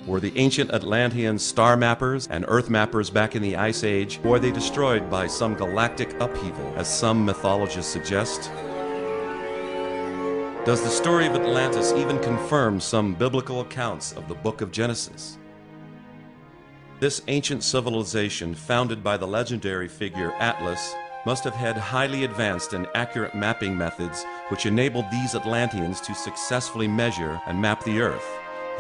Were the ancient Atlanteans star mappers and earth mappers back in the Ice Age, or were they destroyed by some galactic upheaval, as some mythologists suggest? Does the story of Atlantis even confirm some biblical accounts of the Book of Genesis? This ancient civilization, founded by the legendary figure Atlas, must have had highly advanced and accurate mapping methods which enabled these Atlanteans to successfully measure and map the Earth,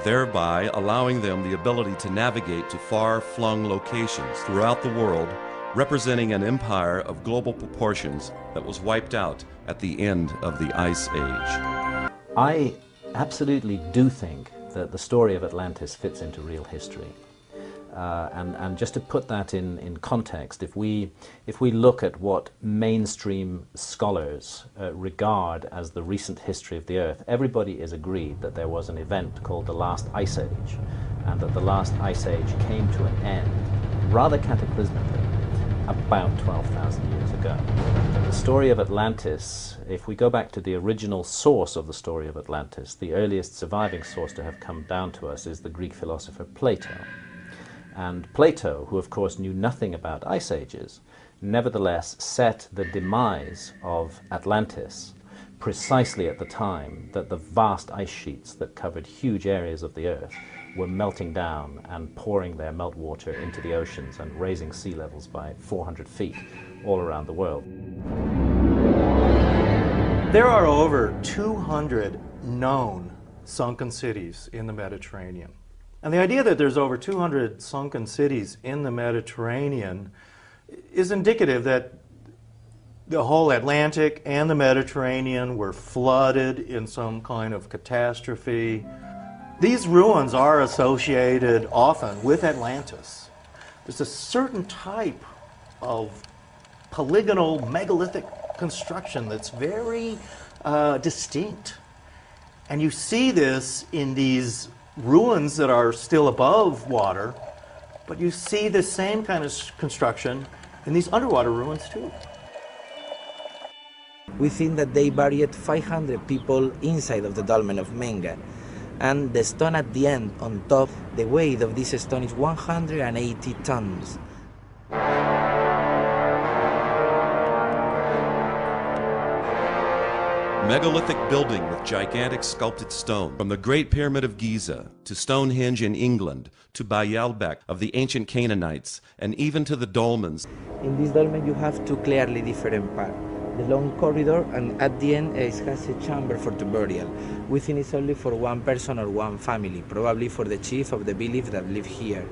thereby allowing them the ability to navigate to far-flung locations throughout the world, representing an empire of global proportions that was wiped out at the end of the Ice Age. I absolutely do think that the story of Atlantis fits into real history. And just to put that in context, if we look at what mainstream scholars regard as the recent history of the Earth, everybody is agreed that there was an event called the last Ice Age, and that the last Ice Age came to an end rather cataclysmically about 12,000 years ago. The story of Atlantis, if we go back to the original source of the story of Atlantis, the earliest surviving source to have come down to us is the Greek philosopher Plato. And Plato, who of course knew nothing about ice ages, nevertheless set the demise of Atlantis precisely at the time that the vast ice sheets that covered huge areas of the Earth were melting down and pouring their meltwater into the oceans and raising sea levels by 400 feet all around the world. There are over 200 known sunken cities in the Mediterranean. And the idea that there's over 200 sunken cities in the Mediterranean is indicative that the whole Atlantic and the Mediterranean were flooded in some kind of catastrophe. These ruins are associated often with Atlantis. There's a certain type of polygonal megalithic construction that's very distinct. And you see this in these ruins that are still above water, but you see the same kind of construction in these underwater ruins too. We think that they buried 500 people inside of the dolmen of Menga, and the stone at the end on top, the weight of this stone is 180 tons. Megalithic building with gigantic sculpted stone, from the Great Pyramid of Giza to Stonehenge in England to Baalbek of the ancient Canaanites, and even to the dolmens. In this dolmen you have two clearly different parts. The long corridor, and at the end it has a chamber for the burial. We think it's only for one person or one family, probably for the chief of the village that live here.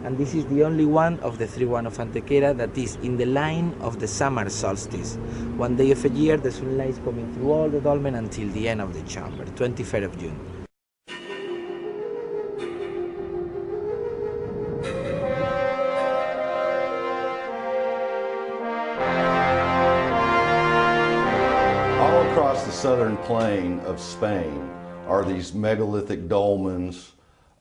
And this is the only one of the 3 of Antequera that is in the line of the summer solstice. One day of a year, the sunlight is coming through all the dolmen until the end of the chamber, 23rd of June. All across the southern plain of Spain are these megalithic dolmens,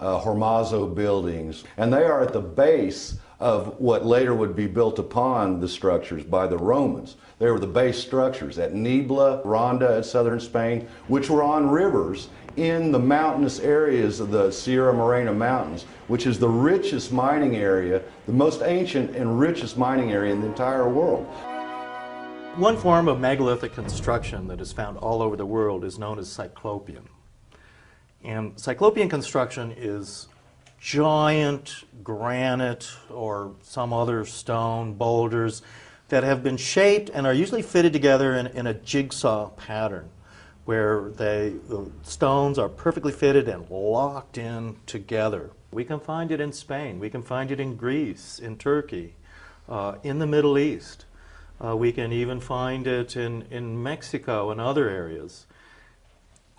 Hormazo buildings, and they are at the base of what later would be built upon the structures by the Romans. They were the base structures at Nibla, Ronda at southern Spain, which were on rivers in the mountainous areas of the Sierra Morena Mountains, which is the richest mining area, the most ancient and richest mining area in the entire world. One form of megalithic construction that is found all over the world is known as Cyclopean. And Cyclopean construction is giant granite or some other stone boulders that have been shaped and are usually fitted together in a jigsaw pattern where the stones are perfectly fitted and locked in together. We can find it in Spain, we can find it in Greece, in Turkey, in the Middle East. We can even find it in Mexico and other areas.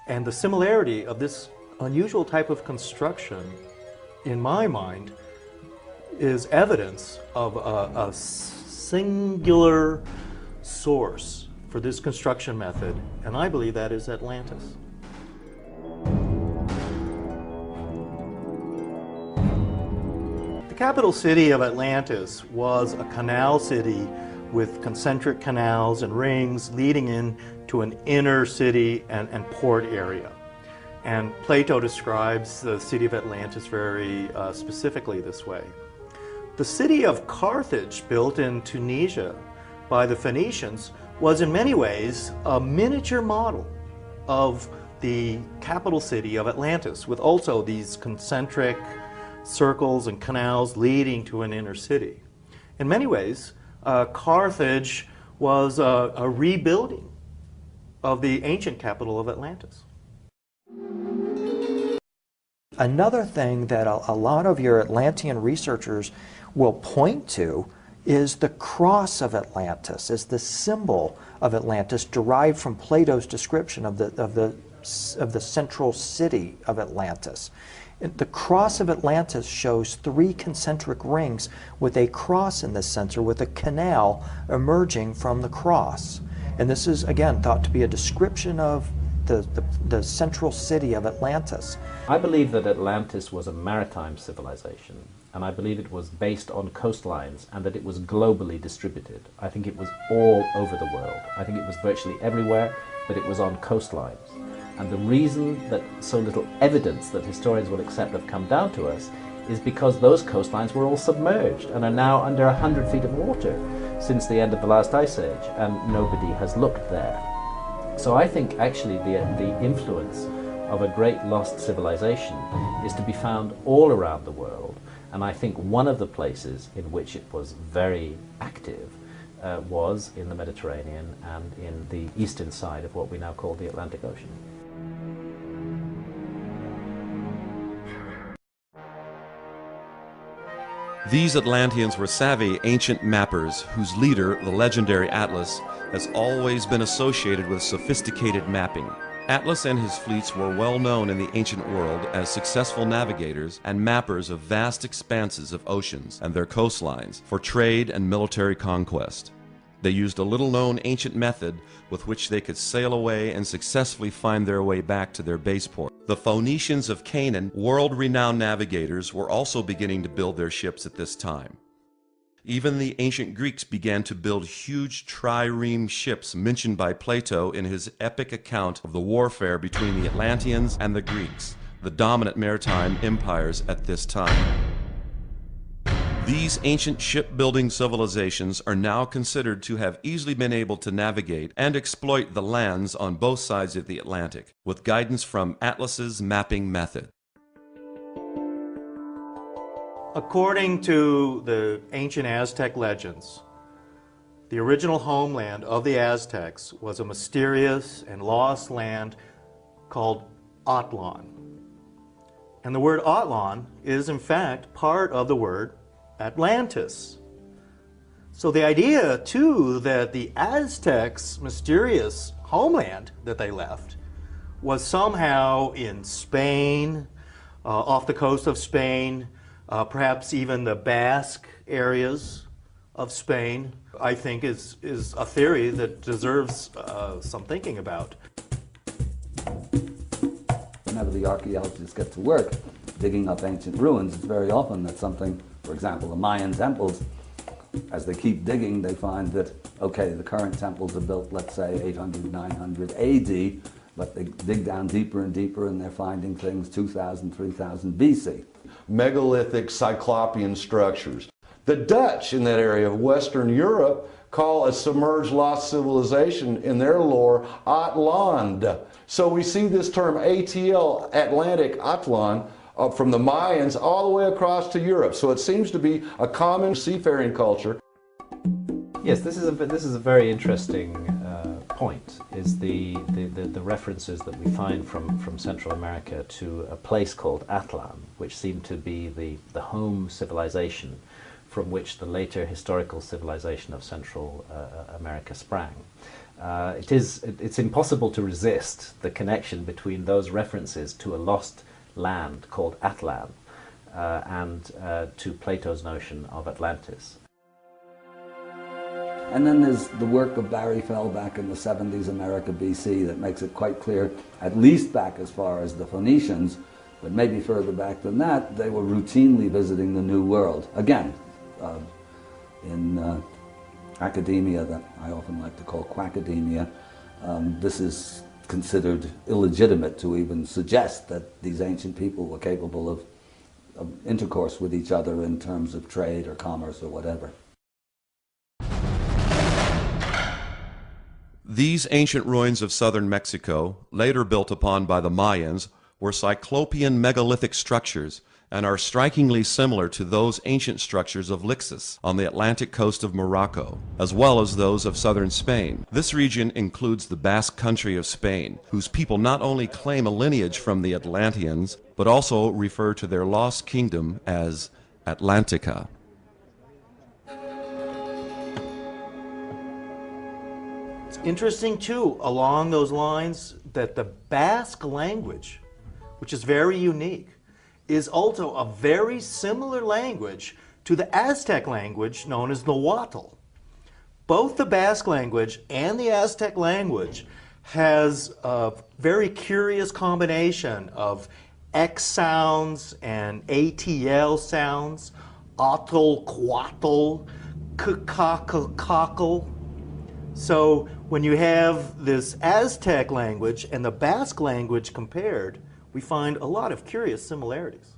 And the similarity of this unusual type of construction, in my mind, is evidence of a singular source for this construction method, and I believe that is Atlantis. The capital city of Atlantis was a canal city with concentric canals and rings leading in to an inner city and port area. And Plato describes the city of Atlantis very specifically this way. The city of Carthage, built in Tunisia by the Phoenicians, was in many ways a miniature model of the capital city of Atlantis, with also these concentric circles and canals leading to an inner city. In many ways, Carthage was a rebuilding of the ancient capital of Atlantis. Another thing that a lot of your Atlantean researchers will point to is the cross of Atlantis, is the symbol of Atlantis derived from Plato's description of the central city of Atlantis. The cross of Atlantis shows 3 concentric rings with a cross in the center with a canal emerging from the cross. And this is, again, thought to be a description of the central city of Atlantis. I believe that Atlantis was a maritime civilization, and I believe it was based on coastlines and that it was globally distributed. I think it was all over the world. I think it was virtually everywhere, but it was on coastlines. And the reason that so little evidence that historians will accept have come down to us is because those coastlines were all submerged and are now under 100 feet of water since the end of the last ice age, and nobody has looked there. So I think actually the influence of a great lost civilization is to be found all around the world, and I think one of the places in which it was very active was in the Mediterranean and in the eastern side of what we now call the Atlantic Ocean. These Atlanteans were savvy ancient mappers whose leader, the legendary Atlas, has always been associated with sophisticated mapping. Atlas and his fleets were well known in the ancient world as successful navigators and mappers of vast expanses of oceans and their coastlines for trade and military conquest. They used a little-known ancient method with which they could sail away and successfully find their way back to their baseport. The Phoenicians of Canaan, world-renowned navigators, were also beginning to build their ships at this time. Even the ancient Greeks began to build huge trireme ships mentioned by Plato in his epic account of the warfare between the Atlanteans and the Greeks, the dominant maritime empires at this time. These ancient shipbuilding civilizations are now considered to have easily been able to navigate and exploit the lands on both sides of the Atlantic, with guidance from Atlas's mapping method. According to the ancient Aztec legends, the original homeland of the Aztecs was a mysterious and lost land called Atlan. And the word Atlan is in fact part of the word Atlantis. So the idea too that the Aztecs' mysterious homeland that they left was somehow in Spain, off the coast of Spain, perhaps even the Basque areas of Spain, I think is a theory that deserves some thinking about. Whenever the archaeologists get to work digging up ancient ruins, it's very often that something, for example, the Mayan temples, as they keep digging, they find that, okay, the current temples are built, let's say, 800, 900 AD, but they dig down deeper and deeper and they're finding things 2000, 3000 BC. Megalithic Cyclopean structures. The Dutch in that area of Western Europe call a submerged lost civilization in their lore Atland. So we see this term ATL, Atlantic, Atlan, from the Mayans all the way across to Europe. So it seems to be a common seafaring culture. Yes, this is a very interesting point, is the references that we find from Central America to a place called Atlan, which seemed to be the home civilization from which the later historical civilization of Central America sprang. It's impossible to resist the connection between those references to a lost land called Atlan and to Plato's notion of Atlantis. And then there's the work of Barry Fell back in the 70s, America BC, that makes it quite clear, at least back as far as the Phoenicians, but maybe further back than that, they were routinely visiting the New World. Again, in academia, that I often like to call quackademia, this is considered illegitimate to even suggest that these ancient people were capable of intercourse with each other in terms of trade or commerce or whatever. These ancient ruins of southern Mexico, later built upon by the Mayans, were Cyclopean megalithic structures and are strikingly similar to those ancient structures of Lixus on the Atlantic coast of Morocco, as well as those of southern Spain. This region includes the Basque country of Spain, whose people not only claim a lineage from the Atlanteans, but also refer to their lost kingdom as Atlantica. It's interesting, too, along those lines, that the Basque language, which is very unique, is also a very similar language to the Aztec language known as Nahuatl. Both the Basque language and the Aztec language has a very curious combination of X sounds and ATL sounds, atl, quatl, kakakakakal. So when you have this Aztec language and the Basque language compared, we find a lot of curious similarities.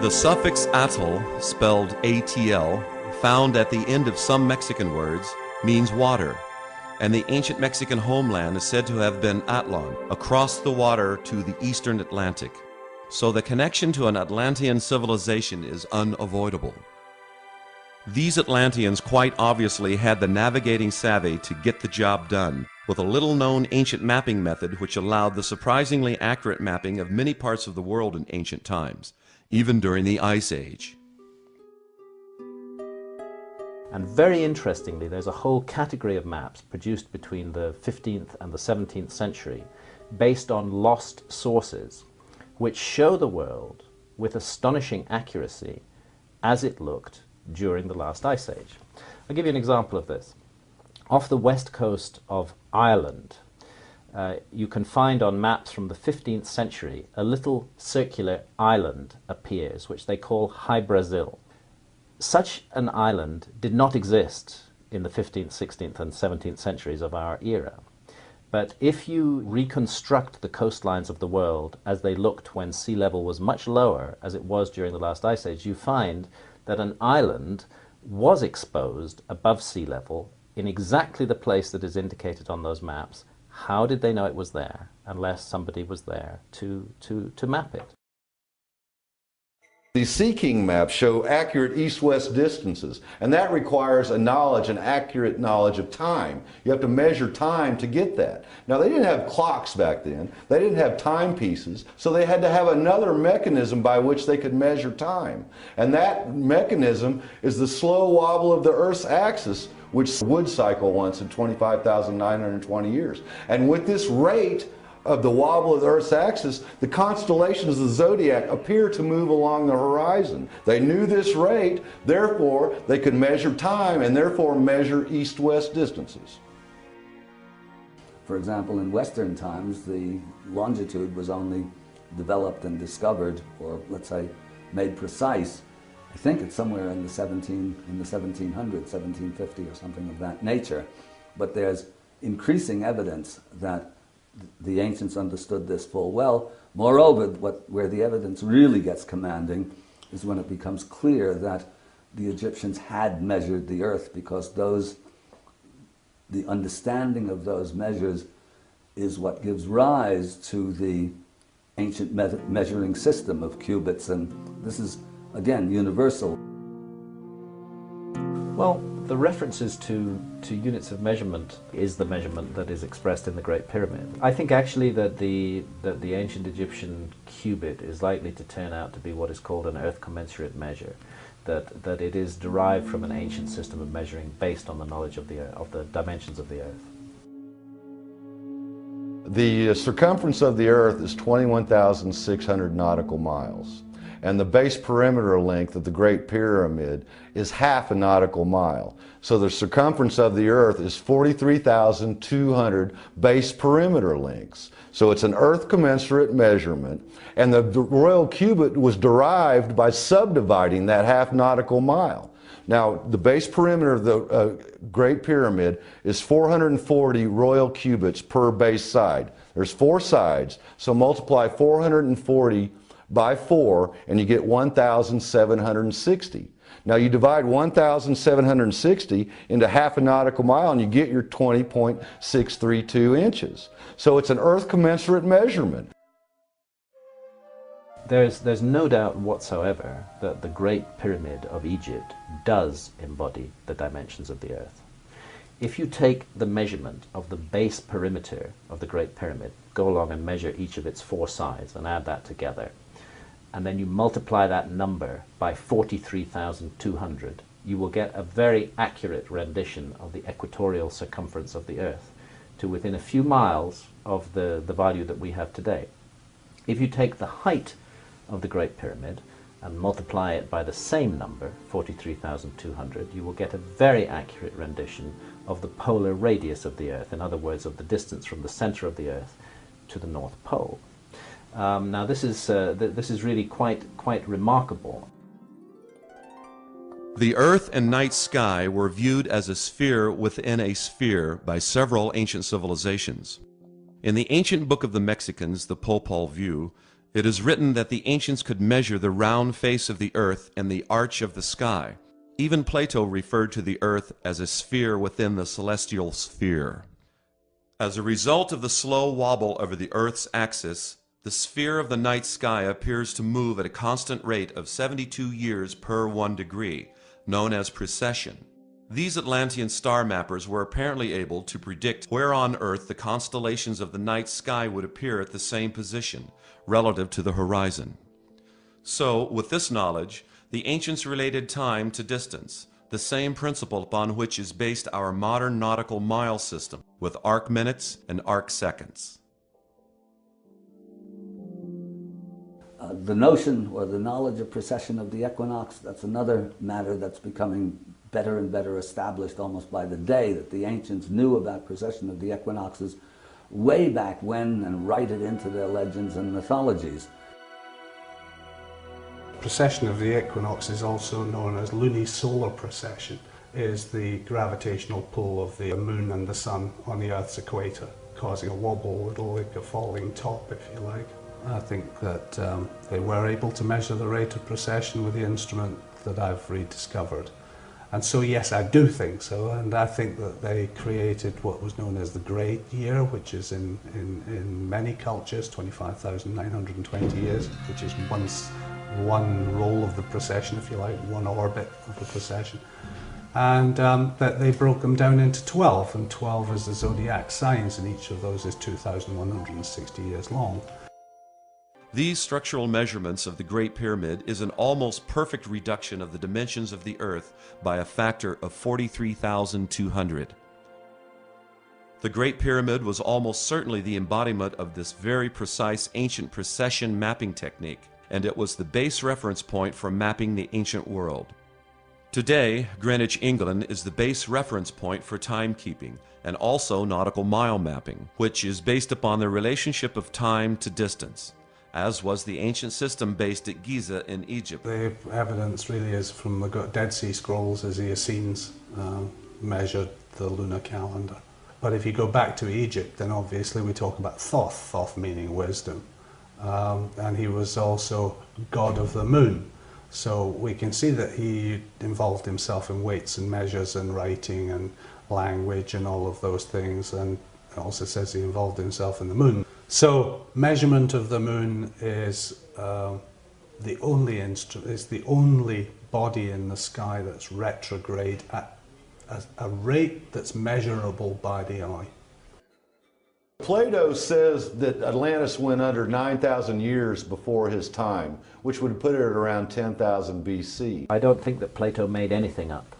The suffix atl, spelled ATL, found at the end of some Mexican words, means water, and the ancient Mexican homeland is said to have been Atlan, across the water to the eastern Atlantic. So the connection to an Atlantean civilization is unavoidable. These Atlanteans quite obviously had the navigating savvy to get the job done, with a little-known ancient mapping method which allowed the surprisingly accurate mapping of many parts of the world in ancient times, even during the Ice Age. And very interestingly, there's a whole category of maps produced between the 15th and the 17th century based on lost sources, which show the world with astonishing accuracy as it looked during the last Ice Age. I'll give you an example of this. Off the west coast of Ireland, you can find on maps from the 15th century a little circular island appears, which they call High Brazil. Such an island did not exist in the 15th, 16th and 17th centuries of our era. But if you reconstruct the coastlines of the world as they looked when sea level was much lower, as it was during the last Ice Age, you find that an island was exposed above sea level in exactly the place that is indicated on those maps. How did they know it was there unless somebody was there to map it? These Sea King maps show accurate east-west distances, and that requires a knowledge, an accurate knowledge of time. You have to measure time to get that. Now, they didn't have clocks back then. They didn't have timepieces, so they had to have another mechanism by which they could measure time. And that mechanism is the slow wobble of the Earth's axis, which would cycle once in 25,920 years. And with this rate of the wobble of the Earth's axis, the constellations of the zodiac appear to move along the horizon. They knew this rate, therefore they could measure time and therefore measure east-west distances. For example, in Western times, the longitude was only developed and discovered, or let's say made precise, I think it's somewhere in the 1700s, 1750 or something of that nature. But there's increasing evidence that the ancients understood this full well. Moreover, where the evidence really gets commanding is when it becomes clear that the Egyptians had measured the earth, because the understanding of those measures is what gives rise to the ancient measuring system of cubits, and this is, again, universal. Well, the references to units of measurement is the measurement that is expressed in the Great Pyramid. I think actually that the ancient Egyptian cubit is likely to turn out to be what is called an earth commensurate measure, that it is derived from an ancient system of measuring based on the knowledge of the dimensions of the earth. The circumference of the Earth is 21,600 nautical miles, and the base perimeter length of the Great Pyramid is half a nautical mile. So the circumference of the Earth is 43,200 base perimeter lengths. So it's an Earth commensurate measurement, and the royal cubit was derived by subdividing that half nautical mile. Now, the base perimeter of the Great Pyramid is 440 royal cubits per base side. There's 4 sides, so multiply 440 by 4 and you get 1,760. Now you divide 1,760 into half a nautical mile and you get your 20.632 inches. So it's an Earth commensurate measurement. There's no doubt whatsoever that the Great Pyramid of Egypt does embody the dimensions of the Earth. If you take the measurement of the base perimeter of the Great Pyramid, go along and measure each of its 4 sides and add that together, and then you multiply that number by 43,200, you will get a very accurate rendition of the equatorial circumference of the Earth to within a few miles of the value that we have today. If you take the height of the Great Pyramid and multiply it by the same number, 43,200, you will get a very accurate rendition of the polar radius of the Earth, in other words, of the distance from the center of the Earth to the North Pole. Now this is really quite remarkable. The Earth and night sky were viewed as a sphere within a sphere by several ancient civilizations. In the ancient book of the Mexicans, the Popol Vuh, it is written that the ancients could measure the round face of the Earth and the arch of the sky. Even Plato referred to the Earth as a sphere within the celestial sphere. As a result of the slow wobble over the Earth's axis, the sphere of the night sky appears to move at a constant rate of 72 years per 1 degree, known as precession. These Atlantean star mappers were apparently able to predict where on Earth the constellations of the night sky would appear at the same position, relative to the horizon. So, with this knowledge, the ancients related time to distance, the same principle upon which is based our modern nautical mile system, with arc minutes and arc seconds. The notion or the knowledge of precession of the equinox, that's another matter that's becoming better and better established almost by the day, that the ancients knew about precession of the equinoxes way back when and write it into their legends and mythologies. Precession of the equinox is also known as lunisolar precession, is the gravitational pull of the moon and the sun on the Earth's equator, causing a wobble, a little like a falling top, if you like. I think that they were able to measure the rate of precession with the instrument that I've rediscovered. And so yes, I do think so, and I think that they created what was known as the great year, which is in many cultures 25,920 years, which is one roll of the precession, if you like, one orbit of the precession. And that they broke them down into 12, and 12 is the zodiac signs, and each of those is 2,160 years long. These structural measurements of the Great Pyramid is an almost perfect reduction of the dimensions of the Earth by a factor of 43,200. The Great Pyramid was almost certainly the embodiment of this very precise ancient precession mapping technique, and it was the base reference point for mapping the ancient world. Today, Greenwich, England is the base reference point for timekeeping and also nautical mile mapping, which is based upon the relationship of time to distance, as was the ancient system based at Giza in Egypt. The evidence really is from the Dead Sea Scrolls as the Essenes measured the lunar calendar. But if you go back to Egypt, then obviously we talk about Thoth, Thoth meaning wisdom. And he was also god of the moon. So we can see that he involved himself in weights and measures and writing and language and all of those things, and it also says he involved himself in the moon. So measurement of the moon is the only body in the sky that's retrograde at a rate that's measurable by the eye. Plato says that Atlantis went under 9,000 years before his time, which would put it at around 10,000 BC. I don't think that Plato made anything up.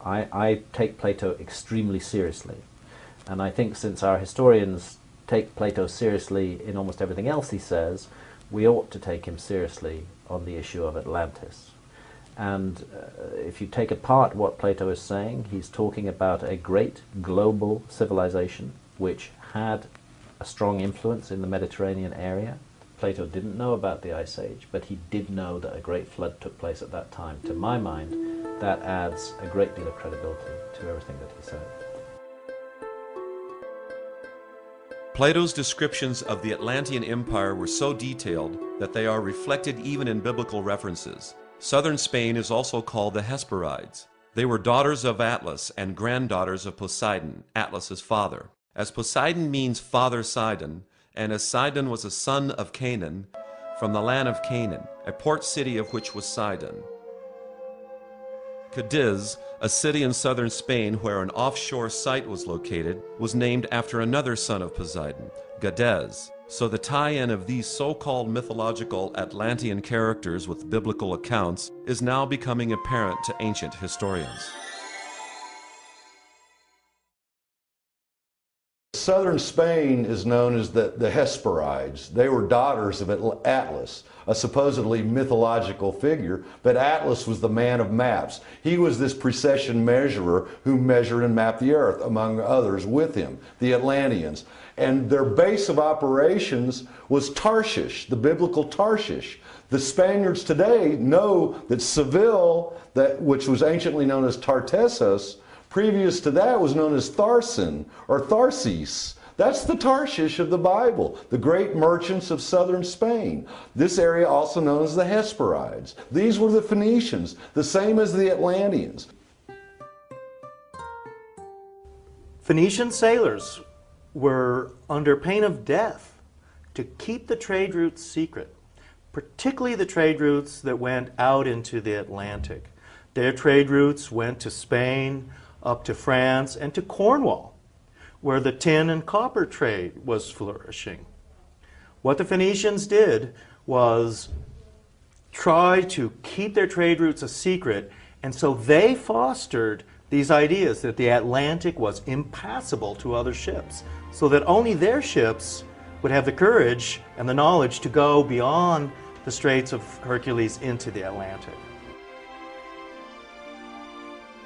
I take Plato extremely seriously. And I think since our historians take Plato seriously in almost everything else he says, we ought to take him seriously on the issue of Atlantis. And if you take apart what Plato is saying, he's talking about a great global civilization which had a strong influence in the Mediterranean area. Plato didn't know about the Ice Age, but he did know that a great flood took place at that time. To my mind, that adds a great deal of credibility to everything that he said. Plato's descriptions of the Atlantean Empire were so detailed that they are reflected even in biblical references. Southern Spain is also called the Hesperides. They were daughters of Atlas and granddaughters of Poseidon, Atlas's father. As Poseidon means father Sidon, and as Sidon was a son of Canaan, from the land of Canaan, a port city of which was Sidon. Cadiz, a city in southern Spain where an offshore site was located, was named after another son of Poseidon, Gades. So the tie-in of these so-called mythological Atlantean characters with biblical accounts is now becoming apparent to ancient historians. Southern Spain is known as the Hesperides. They were daughters of Atlas, a supposedly mythological figure, but Atlas was the man of maps. He was this precession measurer who measured and mapped the earth, among others with him, the Atlanteans. And their base of operations was Tarshish, the biblical Tarshish. The Spaniards today know that Seville, which was anciently known as Tartessos, previous to that was known as Tharsin or Tharsis. That's the Tarshish of the Bible, the great merchants of southern Spain. This area also known as the Hesperides. These were the Phoenicians, the same as the Atlanteans. Phoenician sailors were under pain of death to keep the trade routes secret, particularly the trade routes that went out into the Atlantic. Their trade routes went to Spain, up to France, and to Cornwall, where the tin and copper trade was flourishing. What the Phoenicians did was try to keep their trade routes a secret, and so they fostered these ideas that the Atlantic was impassable to other ships, so that only their ships would have the courage and the knowledge to go beyond the Straits of Hercules into the Atlantic.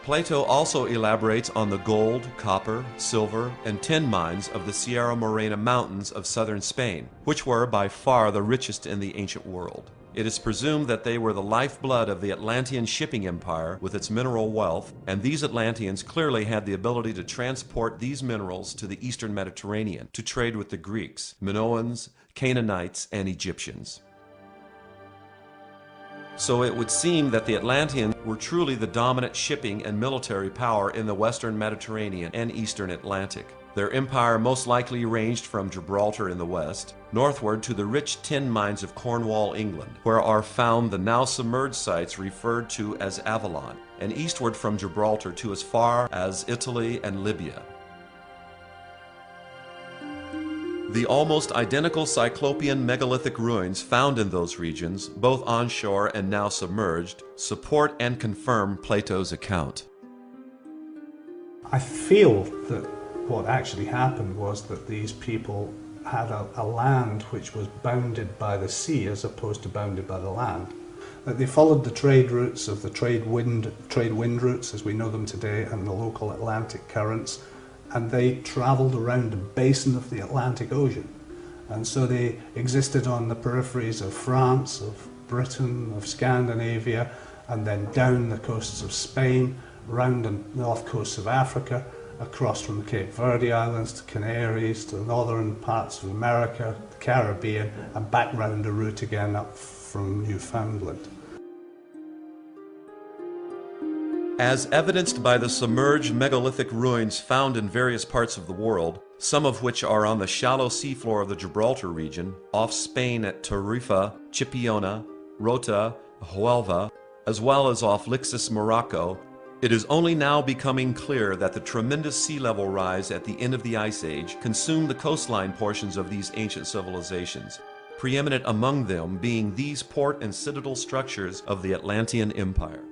Plato also elaborates on the gold, copper, silver, and tin mines of the Sierra Morena Mountains of southern Spain, which were by far the richest in the ancient world. It is presumed that they were the lifeblood of the Atlantean shipping empire with its mineral wealth, and these Atlanteans clearly had the ability to transport these minerals to the eastern Mediterranean to trade with the Greeks, Minoans, Canaanites, and Egyptians. So it would seem that the Atlanteans were truly the dominant shipping and military power in the western Mediterranean and eastern Atlantic. Their empire most likely ranged from Gibraltar in the west, northward to the rich tin mines of Cornwall, England, where are found the now submerged sites referred to as Avalon, and eastward from Gibraltar to as far as Italy and Libya. The almost identical Cyclopean megalithic ruins found in those regions, both onshore and now submerged, support and confirm Plato's account. I feel that what actually happened was that these people had a land which was bounded by the sea as opposed to bounded by the land. That they followed the trade routes of the trade wind routes as we know them today and the local Atlantic currents, and they travelled around the basin of the Atlantic Ocean. And so they existed on the peripheries of France, of Britain, of Scandinavia, and then down the coasts of Spain, round the north coasts of Africa, across from the Cape Verde Islands to Canaries, to the northern parts of America, the Caribbean, and back round the route again up from Newfoundland. As evidenced by the submerged megalithic ruins found in various parts of the world, some of which are on the shallow seafloor of the Gibraltar region, off Spain at Tarifa, Chipiona, Rota, Huelva, as well as off Lixus, Morocco, it is only now becoming clear that the tremendous sea level rise at the end of the Ice Age consumed the coastline portions of these ancient civilizations, preeminent among them being these port and citadel structures of the Atlantean Empire.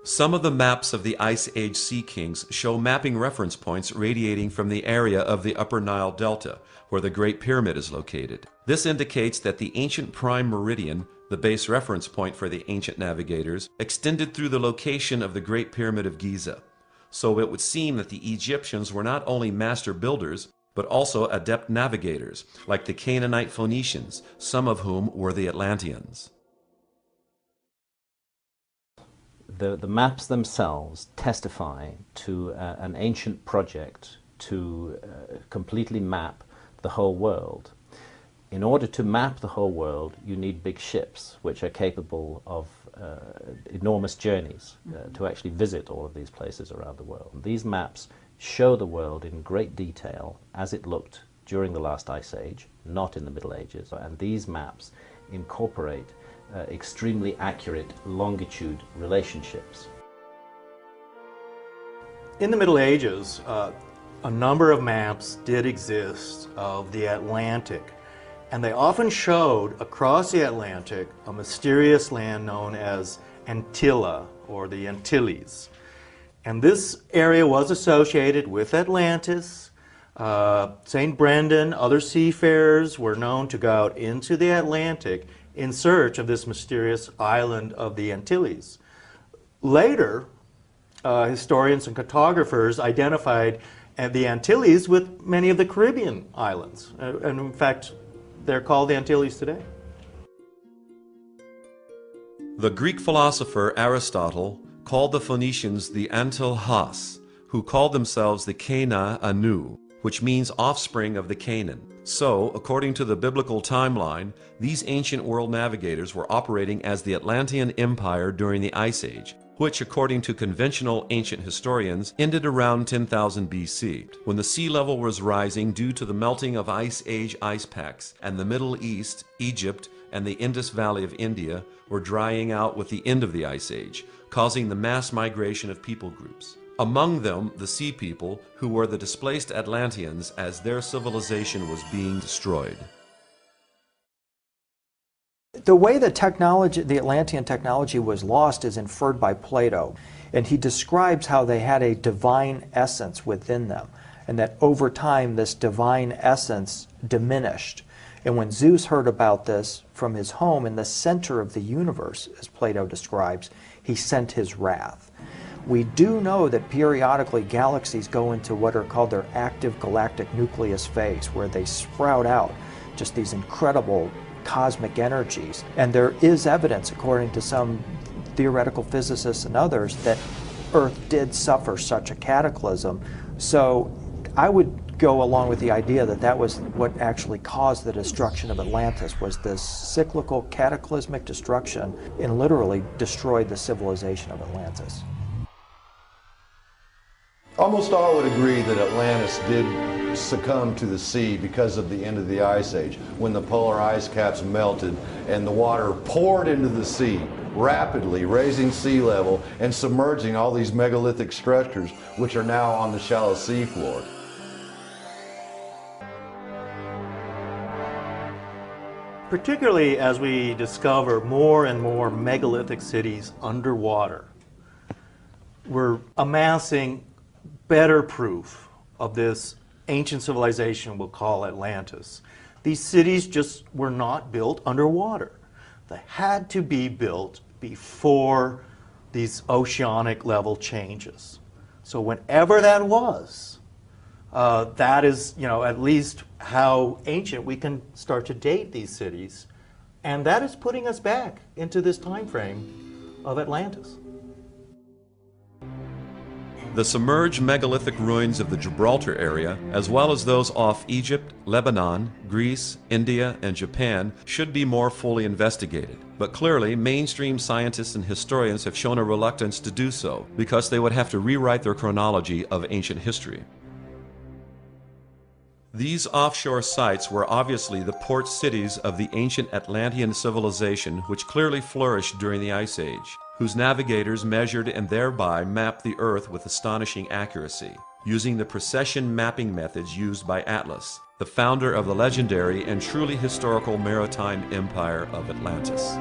Some of the maps of the Ice Age Sea Kings show mapping reference points radiating from the area of the Upper Nile Delta, where the Great Pyramid is located. This indicates that the ancient prime meridian, the base reference point for the ancient navigators, extended through the location of the Great Pyramid of Giza. So it would seem that the Egyptians were not only master builders, but also adept navigators, like the Canaanite Phoenicians, some of whom were the Atlanteans. the maps themselves testify to an ancient project to completely map the whole world. In order to map the whole world, you need big ships which are capable of enormous journeys to actually visit all of these places around the world. These maps show the world in great detail as it looked during the last ice age, not in the Middle Ages. And these maps incorporate extremely accurate longitude relationships. In the Middle Ages, a number of maps did exist of the Atlantic, and they often showed across the Atlantic a mysterious land known as Antilla, or the Antilles. And this area was associated with Atlantis. St. Brendan, other seafarers were known to go out into the Atlantic in search of this mysterious island of the Antilles. Later, historians and cartographers identified the Antilles with many of the Caribbean islands. And in fact, they're called the Antilles today. The Greek philosopher Aristotle called the Phoenicians the Antilhas, who called themselves the Cana Anu, which means offspring of the Canaan. So, according to the biblical timeline, these ancient world navigators were operating as the Atlantean Empire during the Ice Age, which, according to conventional ancient historians, ended around 10,000 BC, when the sea level was rising due to the melting of Ice Age ice packs, and the Middle East, Egypt, and the Indus Valley of India were drying out with the end of the Ice Age, causing the mass migration of people groups. Among them, the Sea People, who were the displaced Atlanteans as their civilization was being destroyed. The way the Atlantean technology was lost is inferred by Plato, and he describes how they had a divine essence within them, and that over time this divine essence diminished. And when Zeus heard about this from his home in the center of the universe, as Plato describes, he sent his wrath. We do know that periodically galaxies go into what are called their active galactic nucleus phase, where they sprout out just these incredible cosmic energies. And there is evidence, according to some theoretical physicists and others, that Earth did suffer such a cataclysm. So I would go along with the idea that that was what actually caused the destruction of Atlantis, was this cyclical cataclysmic destruction, and literally destroyed the civilization of Atlantis. Almost all would agree that Atlantis did succumb to the sea because of the end of the Ice Age, when the polar ice caps melted and the water poured into the sea, rapidly raising sea level and submerging all these megalithic structures which are now on the shallow sea floor. Particularly as we discover more and more megalithic cities underwater, we're amassing better proof of this ancient civilization we'll call Atlantis. These cities just were not built underwater. They had to be built before these oceanic level changes. So whenever that was, that is, at least how ancient we can start to date these cities. And that is putting us back into this time frame of Atlantis. The submerged megalithic ruins of the Gibraltar area, as well as those off Egypt, Lebanon, Greece, India, and Japan, should be more fully investigated. But clearly, mainstream scientists and historians have shown a reluctance to do so, because they would have to rewrite their chronology of ancient history. These offshore sites were obviously the port cities of the ancient Atlantean civilization, which clearly flourished during the Ice Age, whose navigators measured and thereby mapped the Earth with astonishing accuracy, using the precession mapping methods used by Atlas, the founder of the legendary and truly historical maritime empire of Atlantis.